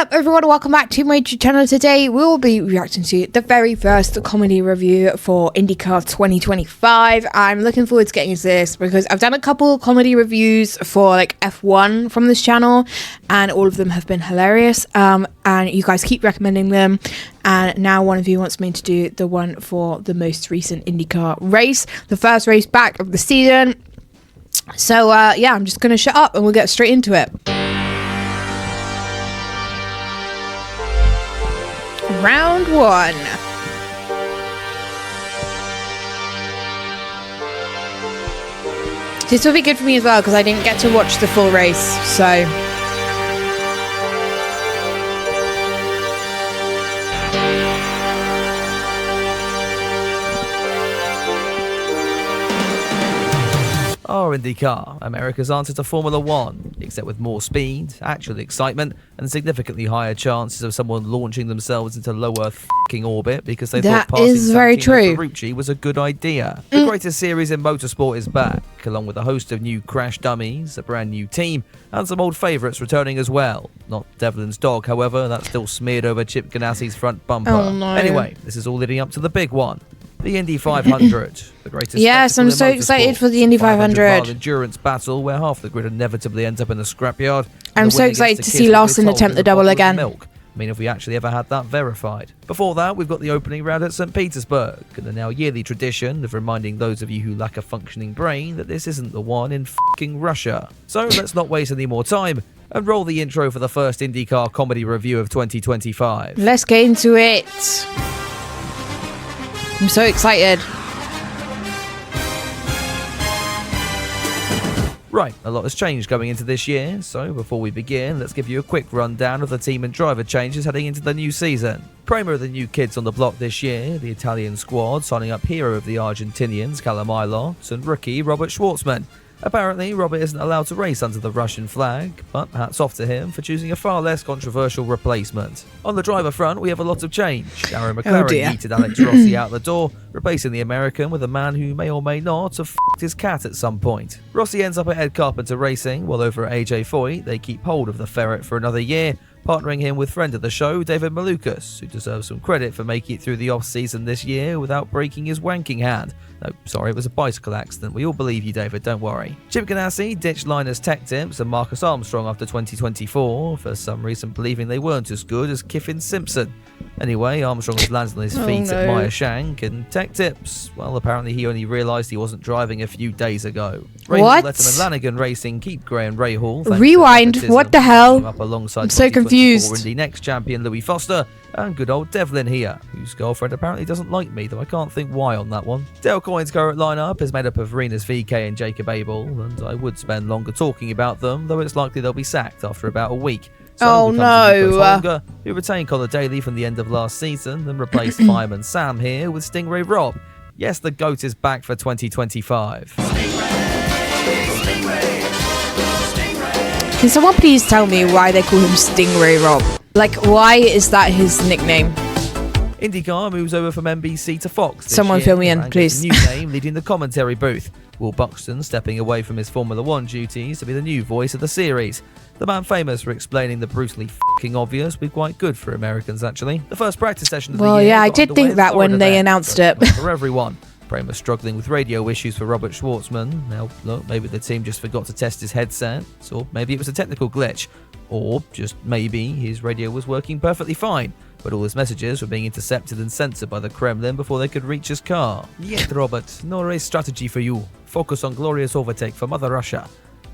up everyone, welcome back to my YouTube channel. Today we will be reacting to the very first comedy review for Indycar 2025. I'm looking forward to getting into this because I've done a couple comedy reviews for like F1 from this channel and all of them have been hilarious, and you guys keep recommending them, and now one of you wants me to do the one for the most recent Indycar race, the first race back of the season. So yeah, I'm just gonna shut up and we'll get straight into it. Round one. This will be good for me as well because I didn't get to watch the full race, so. Our Indycar, America's answer to Formula One, except with more speed, actual excitement, and significantly higher chances of someone launching themselves into low Earth f***ing orbit because they thought passing Ferrucci was a good idea. The greatest series in motorsport is back, along with a host of new crash dummies, a brand new team, and some old favourites returning as well. Not Devlin's dog, however, that's still smeared over Chip Ganassi's front bumper. Oh, no. Anyway, this is all leading up to the big one. The Indy 500, the greatest. Yes, I'm so excited for the Indy 500. Endurance battle where half the grid inevitably ends up in the scrapyard. I'm so excited to see Larson attempt the double again. Milk. I mean, if we actually ever had that verified. Before that, we've got the opening round at St. Petersburg, and the now yearly tradition of reminding those of you who lack a functioning brain that this isn't the one in f***ing Russia. So let's not waste any more time and roll the intro for the first IndyCar comedy review of 2025. Let's get into it. I'm so excited. Right, a lot has changed coming into this year, so before we begin, let's give you a quick rundown of the team and driver changes heading into the new season. Kramer are the new kids on the block this year, the Italian squad signing up hero of the Argentinians, Callum Ilott, and rookie Robert Schwartzman. Apparently, Robert isn't allowed to race under the Russian flag, but hats off to him for choosing a far less controversial replacement. On the driver front, we have a lot of change. Aaron McLaren yeeted Alex Rossi out the door, replacing the American with a man who may or may not have f***ed his cat at some point. Rossi ends up at Ed Carpenter Racing, while over at AJ Foyt, they keep hold of the ferret for another year, partnering him with friend of the show, David Malukas, who deserves some credit for making it through the off-season this year without breaking his wanking hand. No, sorry, it was a bicycle accident. We all believe you, David, don't worry. Chip Ganassi ditched Linus Tech Tips and Marcus Armstrong after 2024, for some reason believing they weren't as good as Kiffin Simpson. Anyway, Armstrong was landing on his feet at Meyer Shank, and Tech Tips, well, apparently he only realised he wasn't driving a few days ago. What? Letterman Lanigan Racing keep Gray and Rahal. Rewind, what the hell? I'm so confused. Indy next champion Louis Foster, and good old Devlin here, whose girlfriend apparently doesn't like me, though I can't think why on that one. Dale Coyne's current lineup is made up of Renus VK and Jacob Abel, and I would spend longer talking about them, though it's likely they'll be sacked after about a week. So Holger, who retained Connor Daly from the end of last season and replaced Fireman Sam here with Stingray Rob. Yes, the GOAT is back for 2025. Can someone please tell me why they call him Stingray Rob? Like, why is that his nickname? IndyCar moves over from NBC to Fox. Someone fill me in, please. New name leading the commentary booth. Will Buxton stepping away from his Formula One duties to be the new voice of the series. The man famous for explaining the brutally f***ing obvious will be quite good for Americans, actually. The first practice session of the year. Well, yeah, I did think that when they announced it. For everyone. Kramer struggling with radio issues for Robert Schwartzman. Now, look, maybe the team just forgot to test his headset, or maybe it was a technical glitch, or just maybe his radio was working perfectly fine, but all his messages were being intercepted and censored by the Kremlin before they could reach his car. Yet, Robert, no race strategy for you. Focus on glorious overtake for Mother Russia.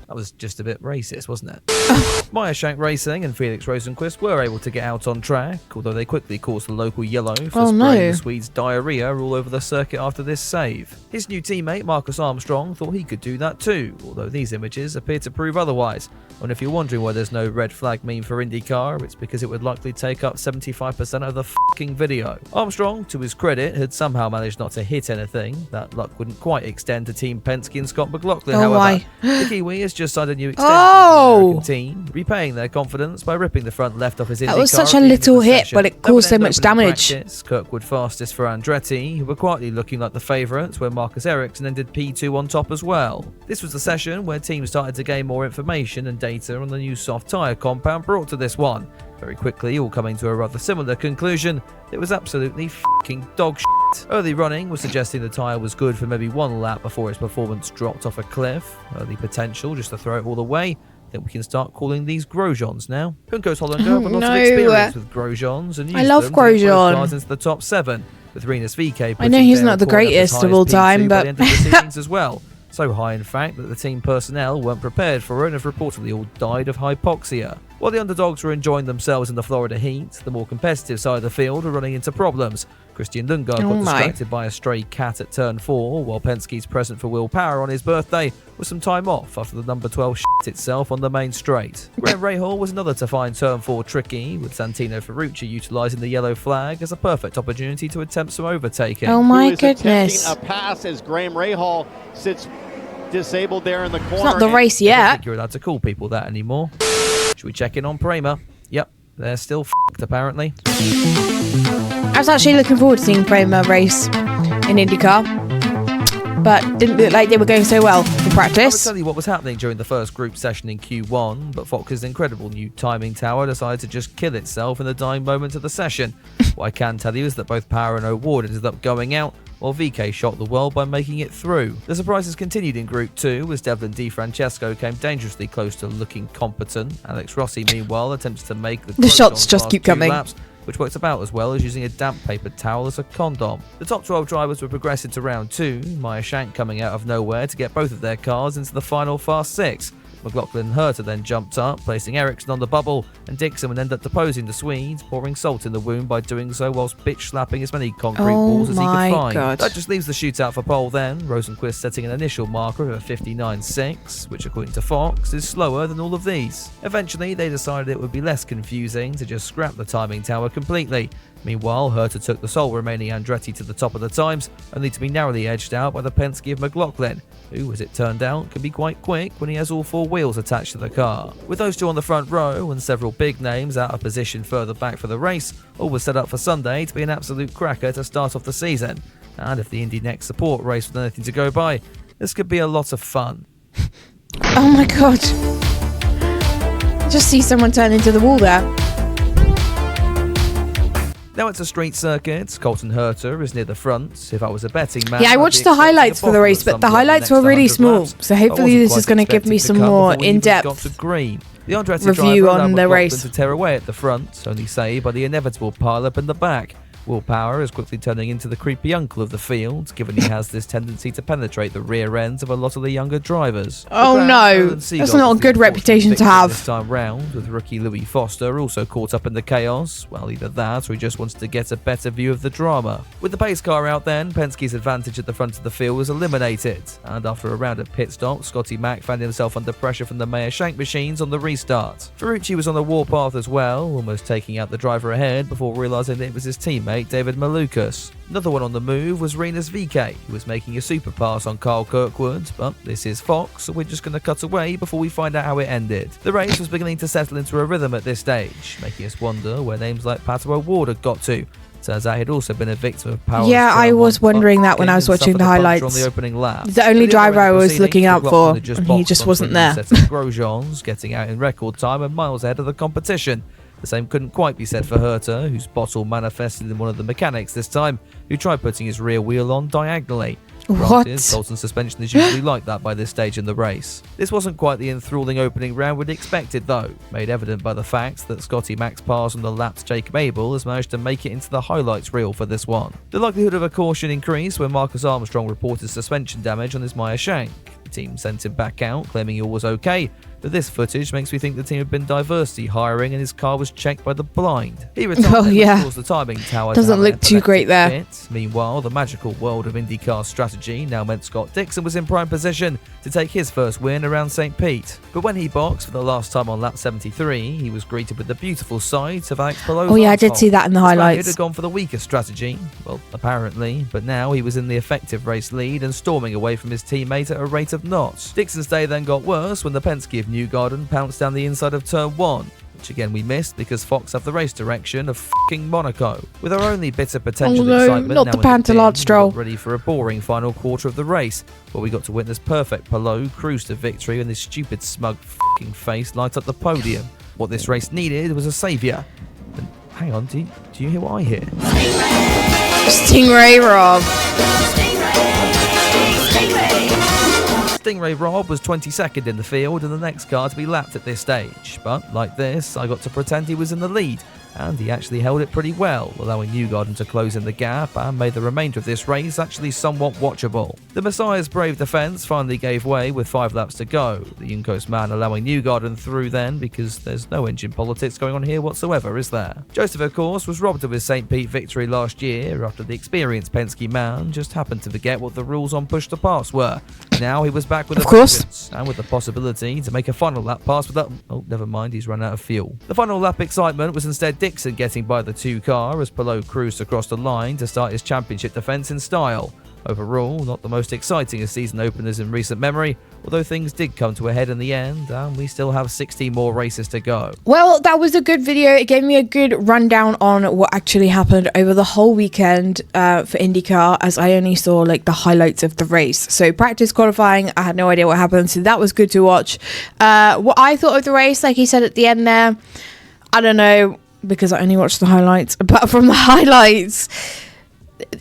That was just a bit racist, wasn't it? Meyer Shank Racing and Felix Rosenquist were able to get out on track, although they quickly caused the local yellow for spraying the Swedes diarrhea all over the circuit after this save. His new teammate Marcus Armstrong thought he could do that too, although these images appear to prove otherwise. And if you're wondering why there's no red flag meme for IndyCar, it's because it would likely take up 75% of the f***ing video. Armstrong, to his credit, had somehow managed not to hit anything. That luck wouldn't quite extend to Team Penske and Scott McLaughlin, however. The Kiwi has just signed a new extension with the American team, repaying their confidence by ripping the front left off his IndyCar. That was such a little hit, but it caused so much damage. Kirkwood fastest for Andretti, who were quietly looking like the favourites, where Marcus Ericsson ended P2 on top as well. This was the session where teams started to gain more information and data on the new soft tyre compound brought to this one. Very quickly, all coming to a rather similar conclusion, it was absolutely fucking dog shit. Early running was suggesting the tyre was good for maybe one lap before its performance dropped off a cliff. Early potential just to throw it all away. I think we can start calling these Grosjeans now. Punko's Hollander have a lot of experience with Grosjeans and used them to get both cars into the top 7. With Rinus VK I know he's not the greatest of all time, but by the end of the seasons as well. So high, in fact, that the team personnel weren't prepared for it and have reportedly all died of hypoxia. While the underdogs were enjoying themselves in the Florida heat, the more competitive side of the field were running into problems. Christian Lundgaard got distracted by a stray cat at turn 4, while Penske's present for Will Power on his birthday was some time off after the number 12 shit itself on the main straight. Graham Rahal was another to find turn 4 tricky, with Santino Ferrucci utilising the yellow flag as a perfect opportunity to attempt some overtaking. Oh my goodness. A pass as Graham Rahal sits disabled there in the corner. It's not the race yet. I don't think you're allowed to call people that anymore. Should we check in on Prema? Yep, they're still f***ed apparently. I was actually looking forward to seeing Prema race in IndyCar, but didn't look like they were going so well for practice. I will tell you what was happening during the first group session in Q1, but Fox's incredible new timing tower decided to just kill itself in the dying moments of the session. What I can tell you is that both Power and O'Ward ended up going out, while VK shot the world by making it through. The surprises continued in Group 2 as Devlin Di Francesco came dangerously close to looking competent. Alex Rossi, meanwhile, attempts to make the shots just keep coming. Laps, which works about as well as using a damp paper towel as a condom. The top 12 drivers were progressing to round 2, Maya Shank coming out of nowhere to get both of their cars into the final Fast 6. McLaughlin and Herter then jumped up, placing Ericsson on the bubble, and Dixon would end up deposing the Swedes, pouring salt in the wound by doing so whilst bitch-slapping as many concrete balls as he could find. God. That just leaves the shootout for pole then, Rosenquist setting an initial marker of a 59.6, which according to Fox is slower than all of these. Eventually, they decided it would be less confusing to just scrap the timing tower completely. Meanwhile, Herter took the sole remaining Andretti to the top of the times, only to be narrowly edged out by the Penske of McLaughlin, who, as it turned out, can be quite quick when he has all 4 wheels attached to the car. With those 2 on the front row and several big names out of position further back for the race, all was set up for Sunday to be an absolute cracker to start off the season. And if the Indy Next support race with anything to go by, this could be a lot of fun. Oh my god. Just see someone turn into the wall there. Now it's a street circuit. Colton Herter is near the front. If I was a betting man, Yeah, I watched the highlights for the race, but the highlights were really small. So hopefully this is going to give me some more in-depth review on the race. To tear away at the front, only saved by the inevitable pile-up in the back. Will Power is quickly turning into the creepy uncle of the field, given he has this tendency to penetrate the rear ends of a lot of the younger drivers. Oh no, that's not a good reputation to have. This time round, with rookie Louis Foster also caught up in the chaos. Well, either that or he just wants to get a better view of the drama. With the pace car out then, Penske's advantage at the front of the field was eliminated, and after a round of pit stops, Scotty Mack found himself under pressure from the Meyer Shank machines on the restart. Ferrucci was on the warpath as well, almost taking out the driver ahead before realising that it was his teammate David Malukas. Another one on the move was Rinus VK, who was making a super pass on Carl Kirkwood, but this is Fox, so we're just going to cut away before we find out how it ended. The race was beginning to settle into a rhythm at this stage, making us wonder where names like Pato O'Ward had got to. Turns out he'd also been a victim of power. Yeah, I was wondering that when I was watching the highlights. On the opening lap. The only driver I was looking out for, and he just wasn't there. Grosjeans getting out in record time and miles ahead of the competition. The same couldn't quite be said for Herter, whose bottle manifested in one of the mechanics this time, who tried putting his rear wheel on diagonally. What? Dalton suspension is usually like that by this stage in the race. This wasn't quite the enthralling opening round we'd expected though, made evident by the fact that Scotty Mack's pass on the lapped Jacob Abel has managed to make it into the highlights reel for this one. The likelihood of a caution increased when Marcus Armstrong reported suspension damage on his Meyer Shank. The team sent him back out, claiming he was okay, but this footage makes me think the team had been diversity hiring and his car was checked by the blind. He retired the timing tower. Doesn't look too great there. Meanwhile, the magical world of IndyCar strategy now meant Scott Dixon was in prime position to take his first win around St. Pete. But when he boxed for the last time on lap 73, he was greeted with the beautiful sight of Alex Palou. Oh yeah, I did see that in the highlights. He had gone for the weaker strategy, well, apparently, but now he was in the effective race lead and storming away from his teammate at a rate of knots. Dixon's day then got worse when the Penske of Newgarden pounced down the inside of turn 1, which again we missed because Fox have the race direction of f***ing Monaco. With our only bit of potential excitement not now the Pantalard Stroll. Ready for a boring final quarter of the race, where we got to witness perfect Palou cruise to victory and his stupid smug f***ing face light up the podium. What this race needed was a saviour. And hang on, do you hear what I hear? Stingray Rob. Stingray Rob was 22nd in the field and the next car to be lapped at this stage. But like this, I got to pretend he was in the lead, and he actually held it pretty well, allowing Newgarden to close in the gap and made the remainder of this race actually somewhat watchable. The Messiah's brave defence finally gave way with 5 laps to go, the Juncos man allowing Newgarden through then because there's no engine politics going on here whatsoever, is there? Joseph, of course, was robbed of his St. Pete victory last year after the experienced Penske man just happened to forget what the rules on push to pass were. Now he was back with a vengeance, and with the possibility to make a final lap pass without... Oh, never mind, he's run out of fuel. The final lap excitement was instead Dixon getting by the 2 car as Palou cruised across the line to start his championship defence in style. Overall, not the most exciting of season openers in recent memory, although things did come to a head in the end, and we still have 16 more races to go. Well, that was a good video. It gave me a good rundown on what actually happened over the whole weekend for IndyCar, as I only saw like the highlights of the race. So practice qualifying, I had no idea what happened, so that was good to watch. What I thought of the race, like he said at the end there, I don't know, because I only watched the highlights, but from the highlights,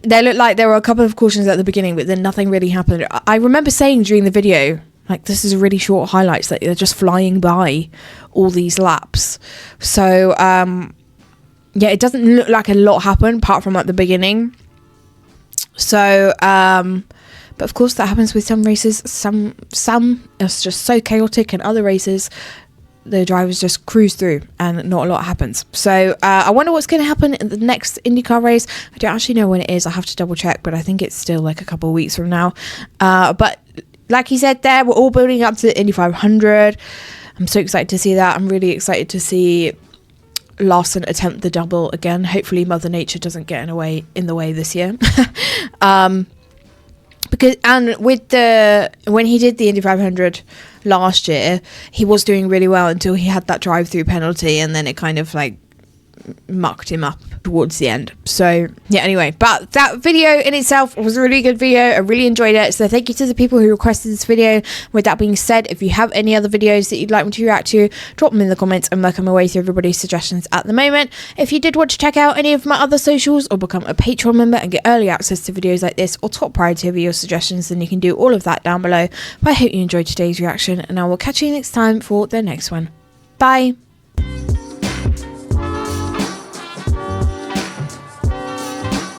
they looked like there were a couple of cautions at the beginning, but then nothing really happened. I remember saying during the video, like, this is a really short highlights, that they're just flying by all these laps. So, yeah, it doesn't look like a lot happened apart from at the beginning. So, but of course that happens with some races. Some it's just so chaotic, and other races, the drivers just cruise through and not a lot happens. So I wonder what's going to happen in the next IndyCar race. I don't actually know when it is. I have to double check, but I think it's still like a couple of weeks from now. But like he said there, we're all building up to the Indy 500. I'm so excited to see that. I'm really excited to see Larson attempt the double again. Hopefully Mother Nature doesn't get in the way this year. Because when he did the Indy 500 last year, he was doing really well until he had that drive-through penalty, and then it kind of like mucked him up towards the end. So yeah, anyway, but that video in itself was a really good video. I really enjoyed it, so thank you to the people who requested this video. With that being said, if you have any other videos that you'd like me to react to, drop them in the comments. I'm working my way through everybody's suggestions at the moment. If you did want to check out any of my other socials or become a Patreon member and get early access to videos like this or top priority over your suggestions, then you can do all of that down below. But I hope you enjoyed today's reaction, and I will catch you next time for the next one. Bye.